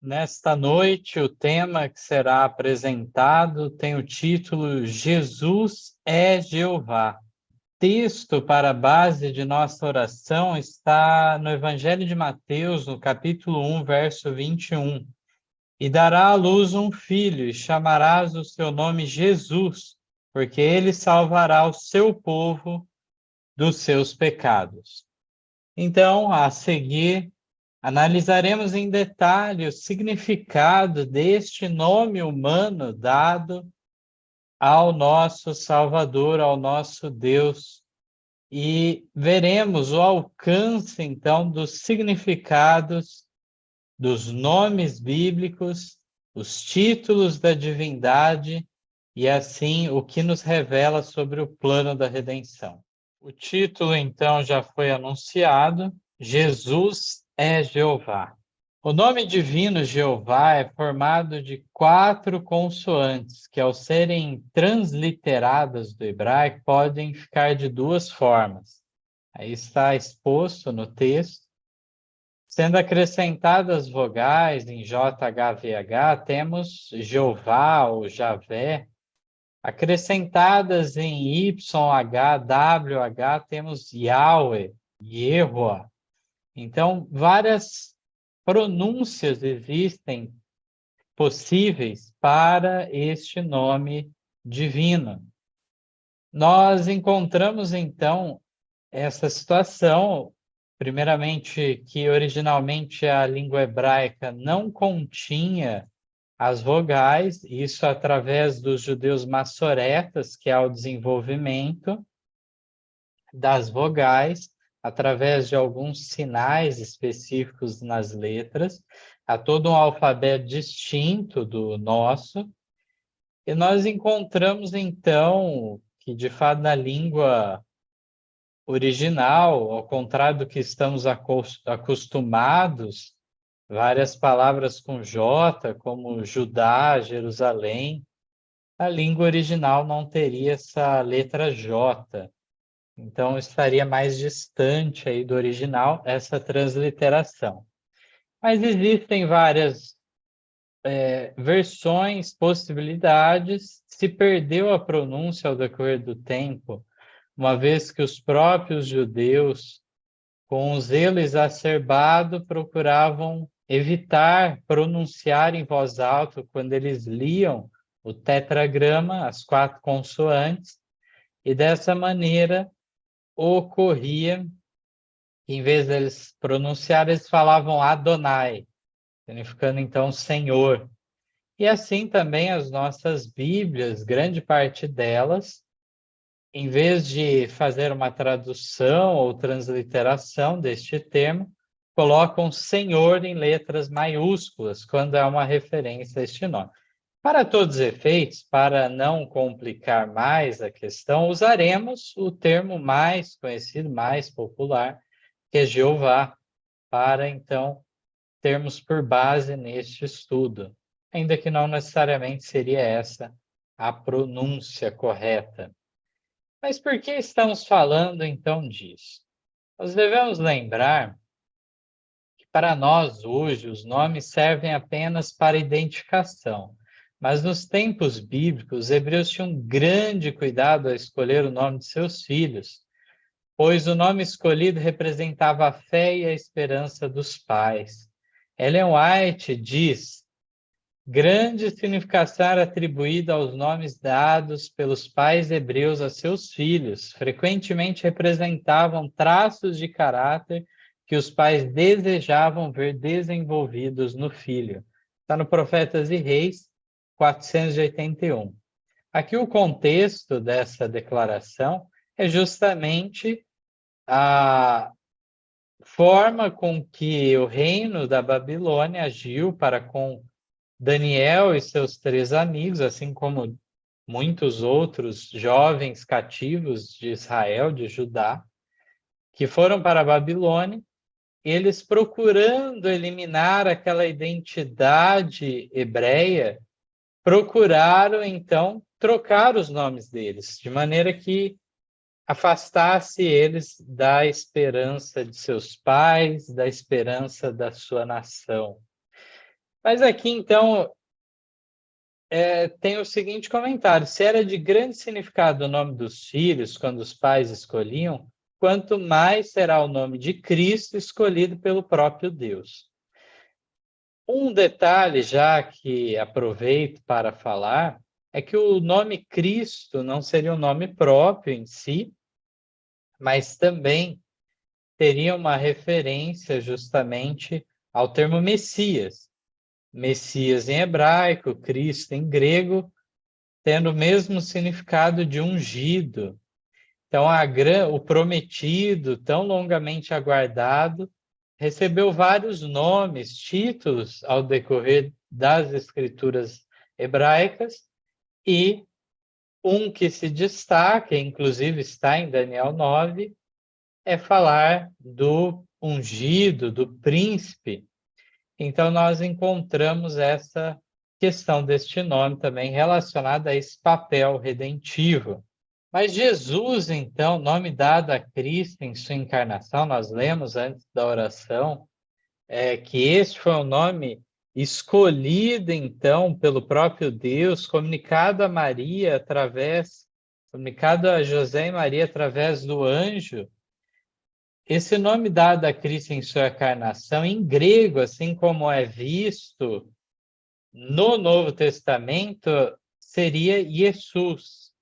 Nesta noite, o tema que será apresentado tem o título Jesus é Jeová. Texto para a base de nossa oração está no Evangelho de Mateus, no capítulo 1, verso 21. E dará à luz um filho, e chamarás o seu nome Jesus, porque ele salvará o seu povo dos seus pecados. Então, a seguir, analisaremos em detalhe o significado deste nome humano dado ao nosso Salvador, ao nosso Deus, e veremos o alcance, então, dos significados dos nomes bíblicos, os títulos da divindade e, assim, o que nos revela sobre o plano da redenção. O título, então, já foi anunciado: Jesus é Jeová. O nome divino Jeová é formado de 4 consoantes, que ao serem transliteradas do hebraico, podem ficar de 2 formas. Aí está exposto no texto. Sendo acrescentadas vogais em JHVH, temos Jeová ou Javé. Acrescentadas em YHWH, temos Yahweh, Yehoah. Então, várias pronúncias existem possíveis para este nome divino. Nós encontramos, então, essa situação, primeiramente, que originalmente a língua hebraica não continha as vogais, isso através dos judeus massoretas, que é o desenvolvimento das vogais, através de alguns sinais específicos nas letras, há todo um alfabeto distinto do nosso, e nós encontramos, então, que, de fato, na língua original, ao contrário do que estamos acostumados, várias palavras com J, como Judá, Jerusalém, a língua original não teria essa letra J. Então, estaria mais distante aí do original essa transliteração. Mas existem várias versões, possibilidades. Se perdeu a pronúncia ao decorrer do tempo, uma vez que os próprios judeus, com o zelo exacerbado, procuravam evitar pronunciar em voz alta quando eles liam o tetragrama, as 4 consoantes, e dessa maneira ocorria que, em vez deles pronunciar, eles falavam Adonai, significando então Senhor. E assim também as nossas Bíblias, grande parte delas, em vez de fazer uma tradução ou transliteração deste termo, colocam Senhor em letras maiúsculas, quando é uma referência a este nome. Para todos os efeitos, para não complicar mais a questão, usaremos o termo mais conhecido, mais popular, que é Jeová, para então termos por base neste estudo, ainda que não necessariamente seria essa a pronúncia correta. Mas por que estamos falando então disso? Nós devemos lembrar que para nós hoje os nomes servem apenas para identificação, mas nos tempos bíblicos os hebreus tinham grande cuidado ao escolher o nome de seus filhos, pois o nome escolhido representava a fé e a esperança dos pais. Ellen White diz: grande significação era atribuída aos nomes dados pelos pais hebreus a seus filhos. Frequentemente representavam traços de caráter que os pais desejavam ver desenvolvidos no filho. Está no Profetas e Reis, 481. Aqui o contexto dessa declaração é justamente a forma com que o reino da Babilônia agiu para com Daniel e seus 3 amigos, assim como muitos outros jovens cativos de Israel, de Judá, que foram para a Babilônia, eles procurando eliminar aquela identidade hebreia, procuraram então trocar os nomes deles, de maneira que afastasse eles da esperança de seus pais, da esperança da sua nação. Mas aqui, então, tem o seguinte comentário: se era de grande significado o nome dos filhos quando os pais escolhiam, quanto mais será o nome de Cristo escolhido pelo próprio Deus. Um detalhe, já que aproveito para falar, é que o nome Cristo não seria um nome próprio em si, mas também teria uma referência justamente ao termo Messias. Messias em hebraico, Cristo em grego, tendo o mesmo significado de ungido. Então, o prometido, tão longamente aguardado, recebeu vários nomes, títulos ao decorrer das escrituras hebraicas, e um que se destaca, inclusive está em Daniel 9, é falar do ungido, do príncipe. Então, nós encontramos essa questão deste nome também relacionada a esse papel redentivo. Mas Jesus, então, nome dado a Cristo em sua encarnação, nós lemos antes da oração, que este foi um nome escolhido, então, pelo próprio Deus, comunicado a José e Maria através do anjo. Esse nome dado a Cristo em sua encarnação, em grego, assim como é visto no Novo Testamento, seria Jesus.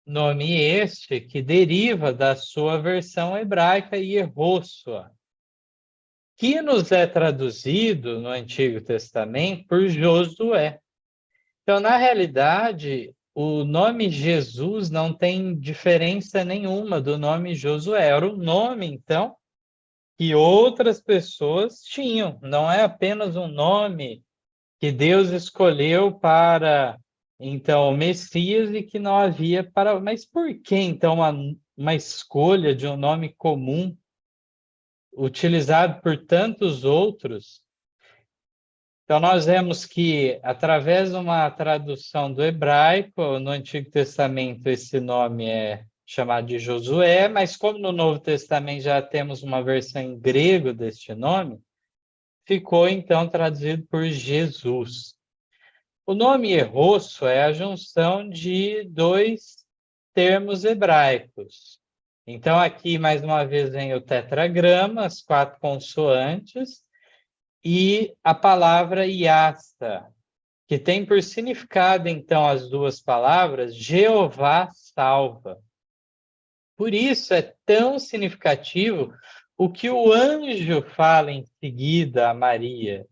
Nome este que deriva da sua versão hebraica Yehoshua, que nos é traduzido no Antigo Testamento por Josué. Então, na realidade, o nome Jesus não tem diferença nenhuma do nome Josué. Era o nome, então, que outras pessoas tinham. Não é apenas um nome que Deus escolheu para, então, o Messias e que não havia para... Mas por que, então, uma escolha de um nome comum utilizado por tantos outros? Então, nós vemos que, através de uma tradução do hebraico, no Antigo Testamento esse nome é chamado de Josué, mas como no Novo Testamento já temos uma versão em grego deste nome, ficou então traduzido por Jesus. O nome Errosso é a junção de dois termos hebraicos. Então, aqui, mais uma vez, vem o tetragrama, as 4 consoantes, e a palavra Yasta, que tem por significado, então, as duas palavras, Jeová salva. Por isso é tão significativo o que o anjo fala em seguida a Maria.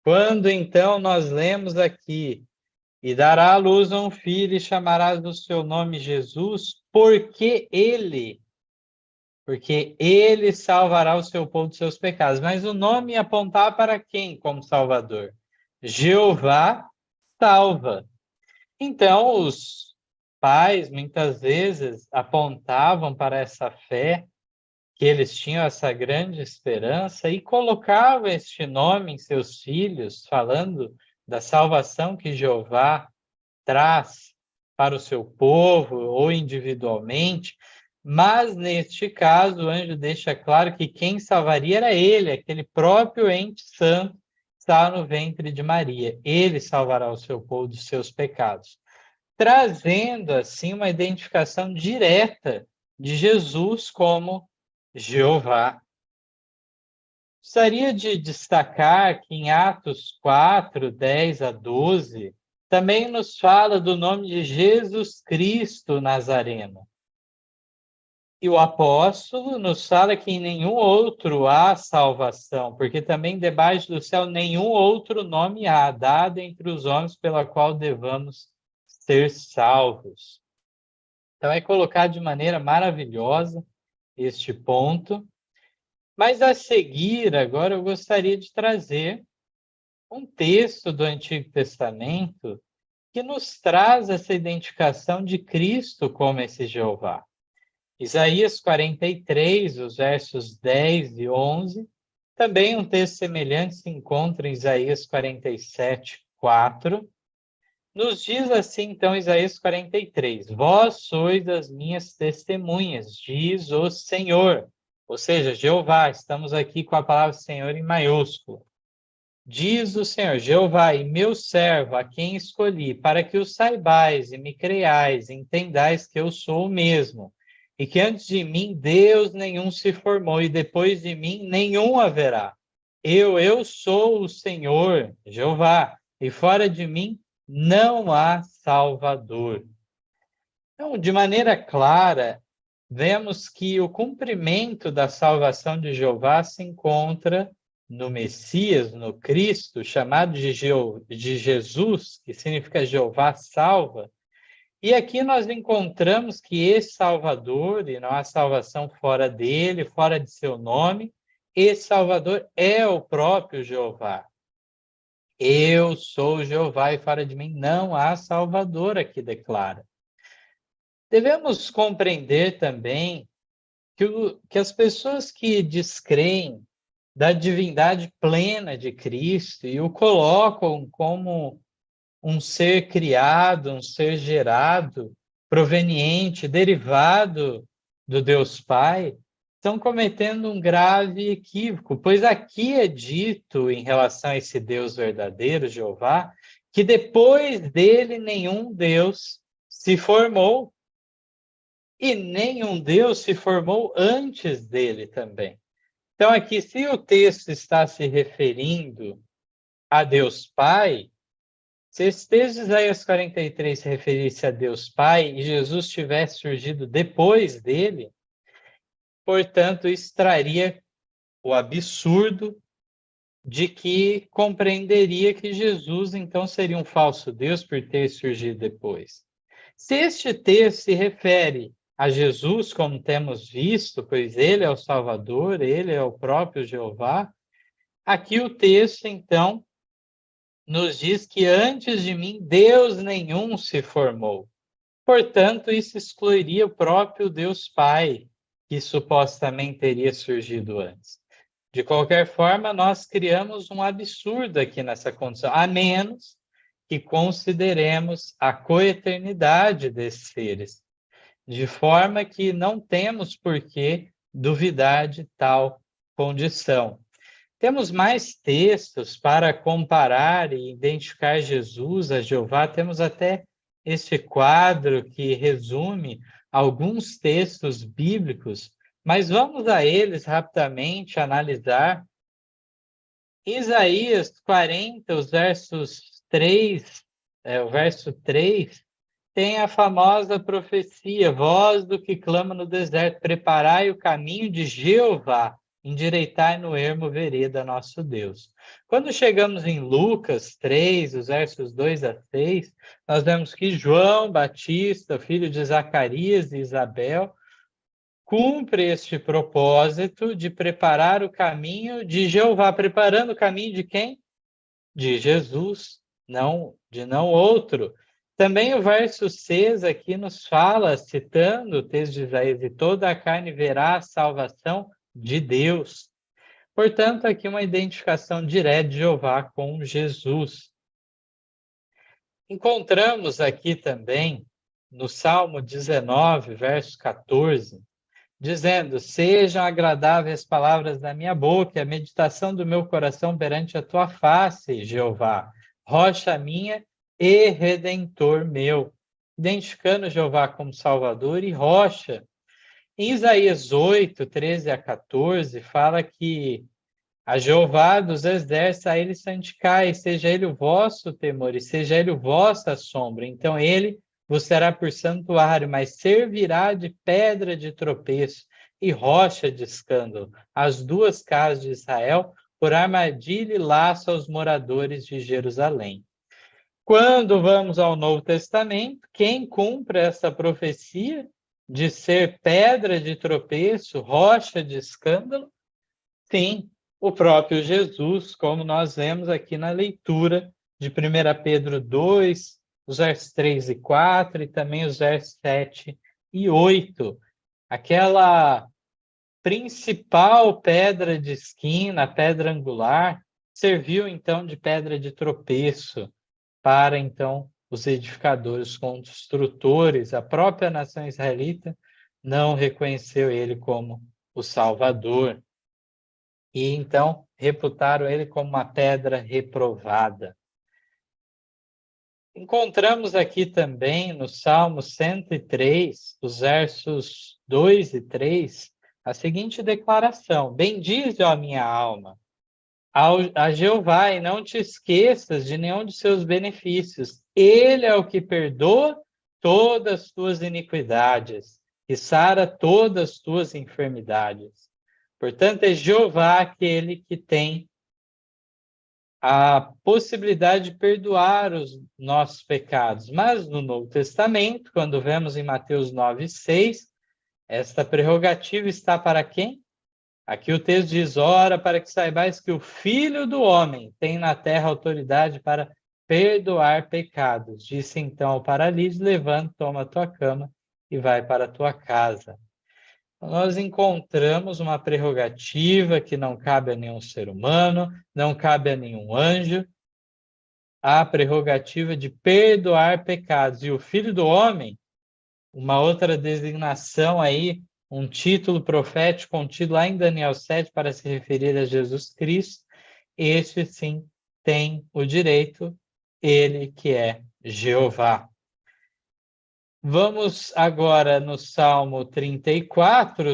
Quando, então, nós lemos aqui, e dará à luz a um filho e chamarás do seu nome Jesus, porque ele salvará o seu povo dos seus pecados. Mas o nome apontava para quem como Salvador? Jeová salva. Então, os pais, muitas vezes, apontavam para essa fé, que eles tinham essa grande esperança, e colocavam este nome em seus filhos, falando da salvação que Jeová traz para o seu povo, ou individualmente, mas neste caso o anjo deixa claro que quem salvaria era ele, aquele próprio ente santo que está no ventre de Maria. Ele salvará o seu povo dos seus pecados, trazendo assim uma identificação direta de Jesus como Jeová. Gostaria de destacar que em Atos 4, 10 a 12, também nos fala do nome de Jesus Cristo Nazareno. E o apóstolo nos fala que em nenhum outro há salvação, porque também debaixo do céu nenhum outro nome há, dado entre os homens pela qual devamos ser salvos. Então é colocado de maneira maravilhosa este ponto. Mas a seguir, agora eu gostaria de trazer um texto do Antigo Testamento que nos traz essa identificação de Cristo como esse Jeová. Isaías 43, os versos 10 e 11. Também um texto semelhante se encontra em Isaías 47, 4. Nos diz assim, então, Isaías 43, vós sois as minhas testemunhas, diz o Senhor. Ou seja, Jeová, estamos aqui com a palavra Senhor em maiúsculo. Diz o Senhor, Jeová, e meu servo, a quem escolhi, para que o saibais e me creiais, entendais que eu sou o mesmo, e que antes de mim Deus nenhum se formou, e depois de mim nenhum haverá. Eu sou o Senhor, Jeová, e fora de mim não há Salvador. Então, de maneira clara, vemos que o cumprimento da salvação de Jeová se encontra no Messias, no Cristo, chamado de Jesus, que significa Jeová salva. E aqui nós encontramos que esse Salvador, e não há salvação fora dele, fora de seu nome, esse Salvador é o próprio Jeová. Eu sou Jeová e fora de mim não há Salvador, aqui declara. Devemos compreender também que as pessoas que descreem da divindade plena de Cristo e o colocam como um ser criado, um ser gerado, proveniente, derivado do Deus Pai, estão cometendo um grave equívoco, pois aqui é dito em relação a esse Deus verdadeiro, Jeová, que depois dele nenhum Deus se formou. E nenhum Deus se formou antes dele também. Então, aqui, se o texto está se referindo a Deus Pai, se esse texto de Isaías 43 se referisse a Deus Pai e Jesus tivesse surgido depois dele, portanto, isso traria o absurdo de que compreenderia que Jesus, então, seria um falso Deus por ter surgido depois. Se este texto se refere a Jesus, como temos visto, pois ele é o Salvador, ele é o próprio Jeová, aqui o texto, então, nos diz que antes de mim Deus nenhum se formou. Portanto, isso excluiria o próprio Deus Pai, que supostamente teria surgido antes. De qualquer forma, nós criamos um absurdo aqui nessa condição, a menos que consideremos a coeternidade desses seres, de forma que não temos por que duvidar de tal condição. Temos mais textos para comparar e identificar Jesus a Jeová. Temos até este quadro que resume alguns textos bíblicos, mas vamos a eles rapidamente analisar. Isaías 40, os versos 3, o verso 3, tem a famosa profecia, voz do que clama no deserto, preparai o caminho de Jeová, endireitai no ermo vereda nosso Deus. Quando chegamos em Lucas 3, os versos 2 a 6, nós vemos que João Batista, filho de Zacarias e Isabel, cumpre este propósito de preparar o caminho de Jeová. Preparando o caminho de quem? De Jesus, não outro. Também o verso 6 aqui nos fala, citando o texto de Isaías, e toda a carne verá a salvação de Deus. Portanto, aqui uma identificação direta de Jeová com Jesus. Encontramos aqui também, no Salmo 19, verso 14, dizendo: sejam agradáveis as palavras da minha boca e a meditação do meu coração perante a tua face, Jeová, rocha minha e redentor meu. Identificando Jeová como Salvador e rocha. Em Isaías 8, 13 a 14, fala que a Jeová dos exércitos, a ele santificai, seja ele o vosso temor e seja ele o vossa sombra. Então ele vos será por santuário, mas servirá de pedra de tropeço e rocha de escândalo, as duas casas de Israel, por armadilha e laço aos moradores de Jerusalém. Quando vamos ao Novo Testamento, quem cumpre essa profecia de ser pedra de tropeço, rocha de escândalo? Sim, o próprio Jesus, como nós vemos aqui na leitura de 1 Pedro 2, os versos 3 e 4, e também os versos 7 e 8. Aquela principal pedra de esquina, pedra angular, serviu então de pedra de tropeço para então os edificadores, construtores. A própria nação israelita não reconheceu ele como o Salvador. e então reputaram ele como uma pedra reprovada. Encontramos aqui também no Salmo 103, os versos 2 e 3, a seguinte declaração: Bendize, ó minha alma, a Jeová, e não te esqueças de nenhum de seus benefícios. Ele é o que perdoa todas as tuas iniquidades e sara todas as tuas enfermidades. Portanto, é Jeová aquele que tem a possibilidade de perdoar os nossos pecados. Mas no Novo Testamento, quando vemos em Mateus 9:6, esta prerrogativa está para quem? Aqui o texto diz: ora, para que saibais que o Filho do Homem tem na terra autoridade para perdoar pecados. Disse então ao paralítico: levanta, toma a tua cama e vai para a tua casa. Nós encontramos uma prerrogativa que não cabe a nenhum ser humano, não cabe a nenhum anjo, a prerrogativa de perdoar pecados. E o Filho do Homem, uma outra designação aí, um título profético contido lá em Daniel 7 para se referir a Jesus Cristo, este sim tem o direito, ele que é Jeová. Vamos agora no Salmo 34,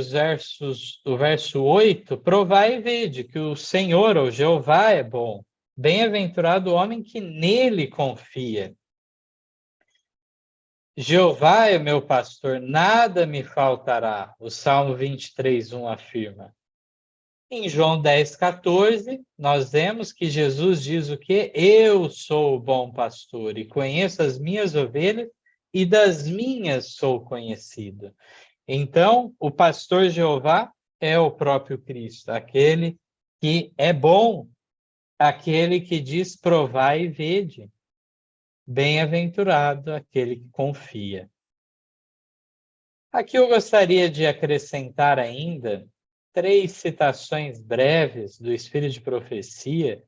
o verso 8, provai e vede que o Senhor, ou Jeová, é bom. Bem-aventurado o homem que nele confia. Jeová é meu pastor, nada me faltará. O Salmo 23:1 afirma. Em João 10:14, nós vemos que Jesus diz o quê? Eu sou o bom pastor e conheço as minhas ovelhas e das minhas sou conhecido. Então, o pastor Jeová é o próprio Cristo, aquele que é bom, aquele que diz provai e vede. Bem-aventurado aquele que confia. Aqui eu gostaria de acrescentar ainda 3 citações breves do Espírito de Profecia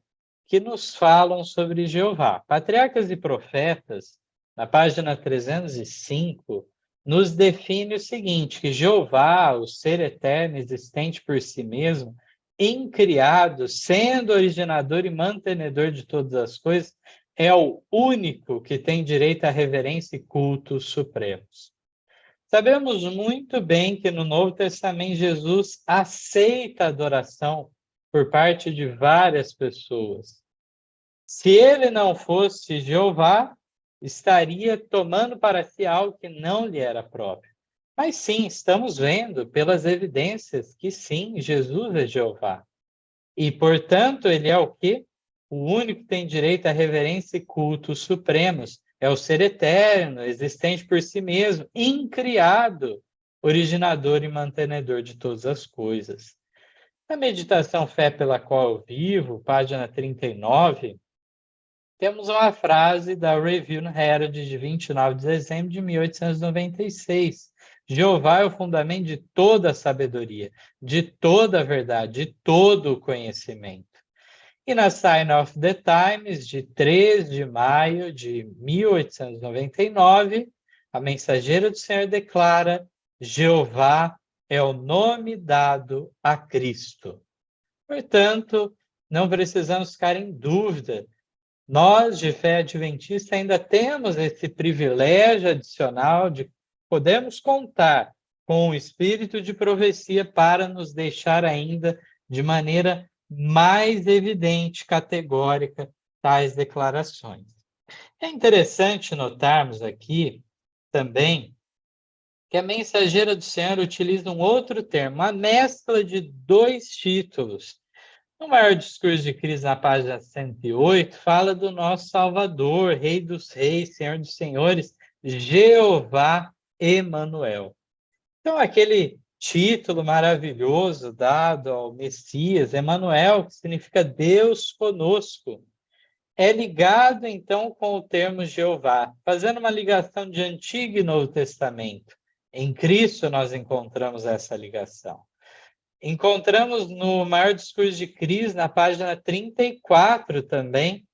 que nos falam sobre Jeová. Patriarcas e Profetas, na página 305, nos define o seguinte, que Jeová, o ser eterno, existente por si mesmo, incriado, sendo originador e mantenedor de todas as coisas, é o único que tem direito à reverência e cultos supremos. Sabemos muito bem que no Novo Testamento Jesus aceita a adoração por parte de várias pessoas. Se ele não fosse Jeová, estaria tomando para si algo que não lhe era próprio. Mas sim, estamos vendo pelas evidências que sim, Jesus é Jeová. E, portanto, ele é o quê? O único que tem direito à reverência e cultos supremos. É o ser eterno, existente por si mesmo, incriado, originador e mantenedor de todas as coisas. Na meditação Fé pela qual eu vivo, página 39, temos uma frase da Review Herald de 29 de dezembro de 1896. Jeová é o fundamento de toda a sabedoria, de toda a verdade, de todo o conhecimento. E na Sign of the Times, de 3 de maio de 1899, a mensageira do Senhor declara: Jeová é o nome dado a Cristo. Portanto, não precisamos ficar em dúvida. Nós, de fé adventista, ainda temos esse privilégio adicional de podermos contar com o espírito de profecia para nos deixar ainda de maneira mais evidente, categórica, tais declarações. É interessante notarmos aqui também que a mensageira do Senhor utiliza um outro termo, uma mescla de 2 títulos. No maior discurso de Cristo, na página 108, fala do nosso Salvador, Rei dos Reis, Senhor dos Senhores, Jeová Emanuel. Então, aquele título maravilhoso dado ao Messias, Emanuel, que significa Deus conosco, é ligado, então, com o termo Jeová, fazendo uma ligação de Antigo e Novo Testamento. Em Cristo nós encontramos essa ligação. Encontramos no maior discurso de Cristo, na página 34 também,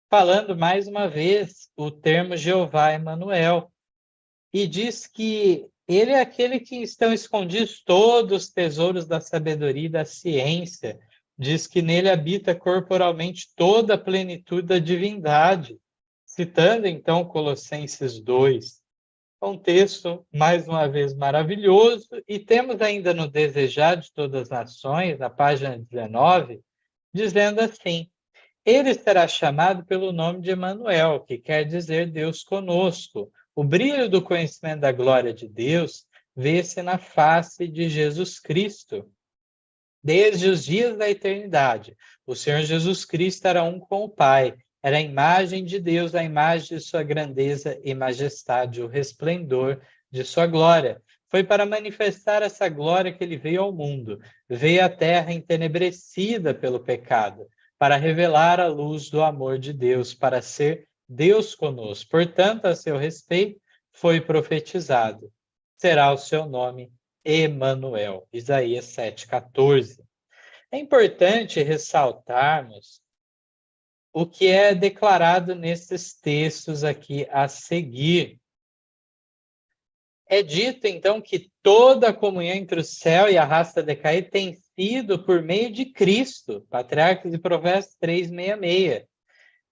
falando mais uma vez o termo Jeová Emanuel. E diz que ele é aquele que estão escondidos todos os tesouros da sabedoria e da ciência, diz que nele habita corporalmente toda a plenitude da divindade, citando então Colossenses 2. Um texto, mais uma vez, maravilhoso, e temos ainda no Desejar de Todas as Nações, na página 19, dizendo assim: ele será chamado pelo nome de Emanuel, que quer dizer Deus conosco. O brilho do conhecimento da glória de Deus vê-se na face de Jesus Cristo. Desde os dias da eternidade, o Senhor Jesus Cristo era um com o Pai. Era a imagem de Deus, a imagem de sua grandeza e majestade, o resplendor de sua glória. Foi para manifestar essa glória que ele veio ao mundo. Veio à terra entenebrecida pelo pecado, para revelar a luz do amor de Deus, para ser Deus conosco. Portanto, a seu respeito, foi profetizado: será o seu nome Emanuel. Isaías 7,14. É importante ressaltarmos o que é declarado nesses textos aqui a seguir. É dito, então, que toda a comunhão entre o céu e a raça decaída tem sido por meio de Cristo. Patriarcas e Provérbios 3,66.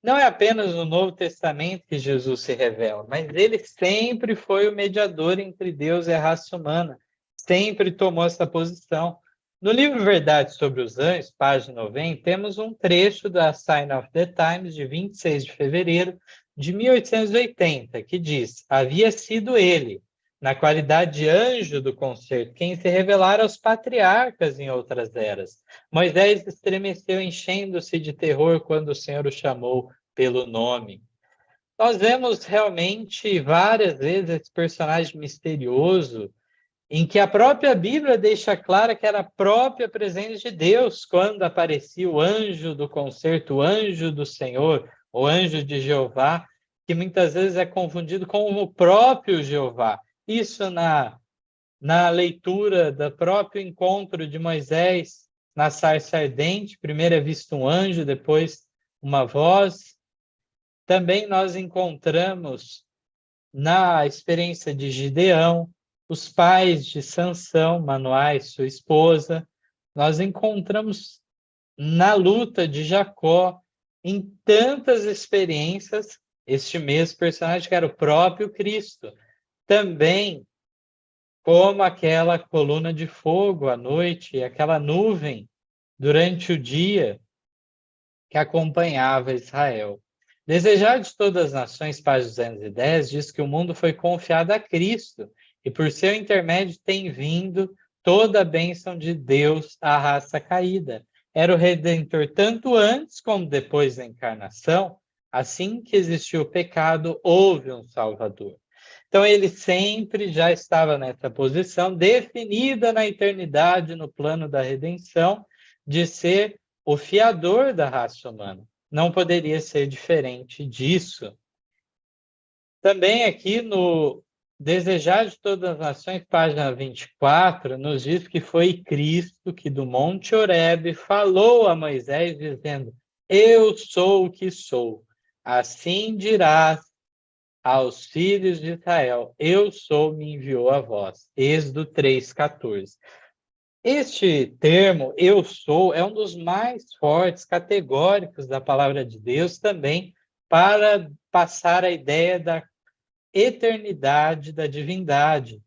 Não é apenas no Novo Testamento que Jesus se revela, mas ele sempre foi o mediador entre Deus e a raça humana. Sempre tomou essa posição. No livro Verdade sobre os Anjos, página 90, temos um trecho da Sign of the Times, de 26 de fevereiro de 1880, que diz: havia sido ele, na qualidade de anjo do concerto, quem se revelara aos patriarcas em outras eras. Moisés estremeceu, enchendo-se de terror quando o Senhor o chamou pelo nome. Nós vemos realmente várias vezes esse personagem misterioso, em que a própria Bíblia deixa clara que era a própria presença de Deus quando aparecia o anjo do concerto, o anjo do Senhor, o anjo de Jeová, que muitas vezes é confundido com o próprio Jeová. Isso na leitura do próprio encontro de Moisés na sarça ardente, primeiro é visto um anjo, depois uma voz. Também nós encontramos na experiência de Gideão, os pais de Sansão, Manoá e sua esposa. Nós encontramos na luta de Jacó, em tantas experiências, este mesmo personagem que era o próprio Cristo. Também como aquela coluna de fogo à noite e aquela nuvem durante o dia que acompanhava Israel. Desejar de Todas as Nações, página 210, diz que o mundo foi confiado a Cristo e por seu intermédio tem vindo toda a bênção de Deus à raça caída. Era o Redentor tanto antes como depois da encarnação. Assim que existiu o pecado, houve um Salvador. Então, ele sempre já estava nessa posição, definida na eternidade, no plano da redenção, de ser o fiador da raça humana. Não poderia ser diferente disso. Também aqui no Desejar de Todas as Nações, página 24, nos diz que foi Cristo que do Monte Horebe falou a Moisés, dizendo: eu sou o que sou. Assim dirás aos filhos de Israel: eu sou, me enviou a vós. Êxodo 3,14. Este termo, eu sou, é um dos mais fortes, categóricos da palavra de Deus também, para passar a ideia da eternidade da divindade.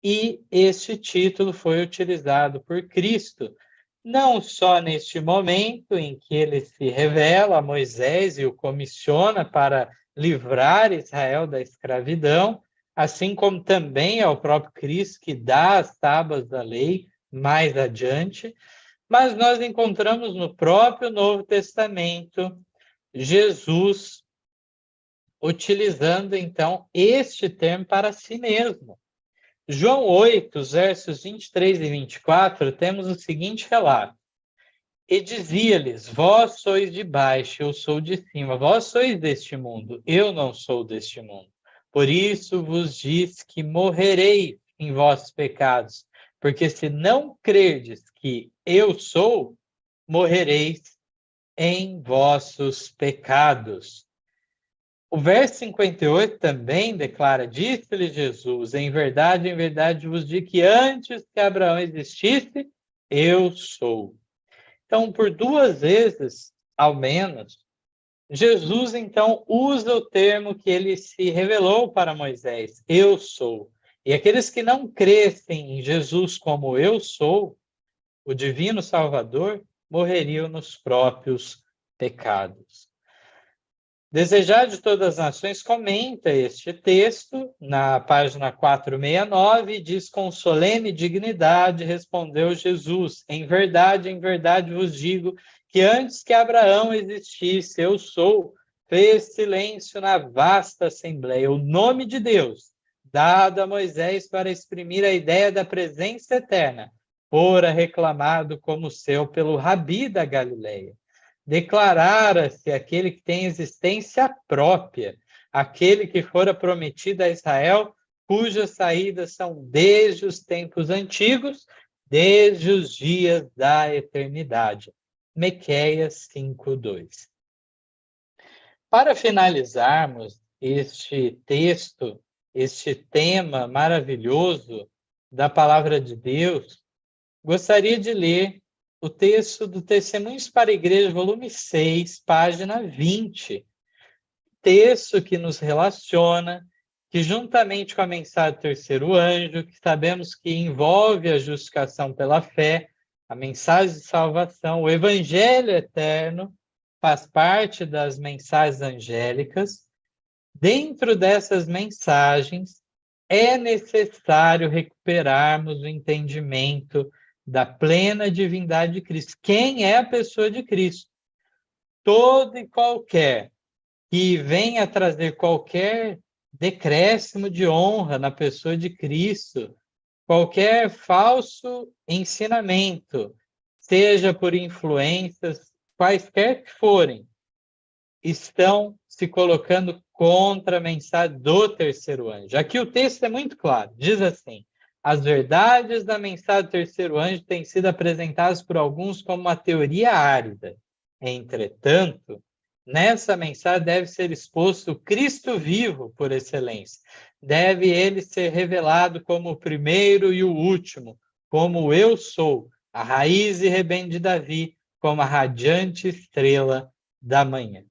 E este título foi utilizado por Cristo, não só neste momento em que ele se revela a Moisés e o comissiona para livrar Israel da escravidão, assim como também ao próprio Cristo que dá as tábuas da lei mais adiante, mas nós encontramos no próprio Novo Testamento Jesus utilizando então este termo para si mesmo. João 8, versos 23 e 24, temos o seguinte relato: e dizia-lhes: vós sois de baixo, eu sou de cima, vós sois deste mundo, eu não sou deste mundo. Por isso vos diz que morrereis em vossos pecados, porque se não crerdes que eu sou, morrereis em vossos pecados. O verso 58 também declara: disse-lhe Jesus: em verdade vos digo que antes que Abraão existisse, eu sou. Então, por 2 vezes, ao menos, Jesus, então, usa o termo que ele se revelou para Moisés, eu sou. E aqueles que não crescem em Jesus como eu sou, o divino Salvador, morreriam nos próprios pecados. Desejar de Todas as Nações comenta este texto na página 469, diz: com solene dignidade respondeu Jesus, em verdade vos digo que antes que Abraão existisse, eu sou, fez silêncio na vasta assembleia. O nome de Deus, dado a Moisés para exprimir a ideia da presença eterna, fora reclamado como seu pelo Rabi da Galileia. Declarara-se aquele que tem existência própria, aquele que fora prometido a Israel, cujas saídas são desde os tempos antigos, desde os dias da eternidade. Miqueias 5:2. Para finalizarmos este texto, este tema maravilhoso da palavra de Deus, gostaria de ler o texto do Testemunhos para a Igreja, volume 6, página 20. Texto que nos relaciona, que juntamente com a mensagem do terceiro anjo, que sabemos que envolve a justificação pela fé, a mensagem de salvação, o evangelho eterno, faz parte das mensagens angélicas. Dentro dessas mensagens, é necessário recuperarmos o entendimento da plena divindade de Cristo. Quem é a pessoa de Cristo? Todo e qualquer que venha trazer qualquer decréscimo de honra na pessoa de Cristo, qualquer falso ensinamento, seja por influências, quaisquer que forem, estão se colocando contra a mensagem do terceiro anjo. Aqui o texto é muito claro, diz assim: as verdades da mensagem do terceiro anjo têm sido apresentadas por alguns como uma teoria árida. Entretanto, nessa mensagem deve ser exposto o Cristo vivo por excelência. Deve ele ser revelado como o primeiro e o último, como o eu sou, a raiz e rebento de Davi, como a radiante estrela da manhã.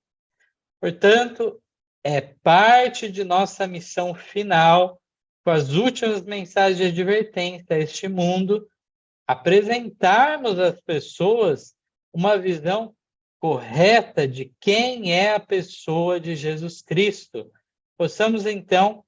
Portanto, é parte de nossa missão final, com as últimas mensagens de advertência a este mundo, apresentarmos às pessoas uma visão correta de quem é a pessoa de Jesus Cristo. Possamos, então,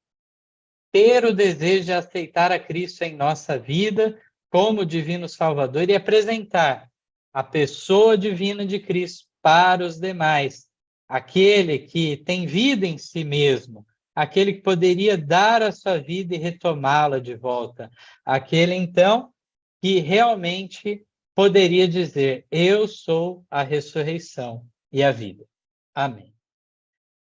ter o desejo de aceitar a Cristo em nossa vida como divino Salvador e apresentar a pessoa divina de Cristo para os demais. Aquele que tem vida em si mesmo, aquele que poderia dar a sua vida e retomá-la de volta. Aquele, então, que realmente poderia dizer: eu sou a ressurreição e a vida. Amém.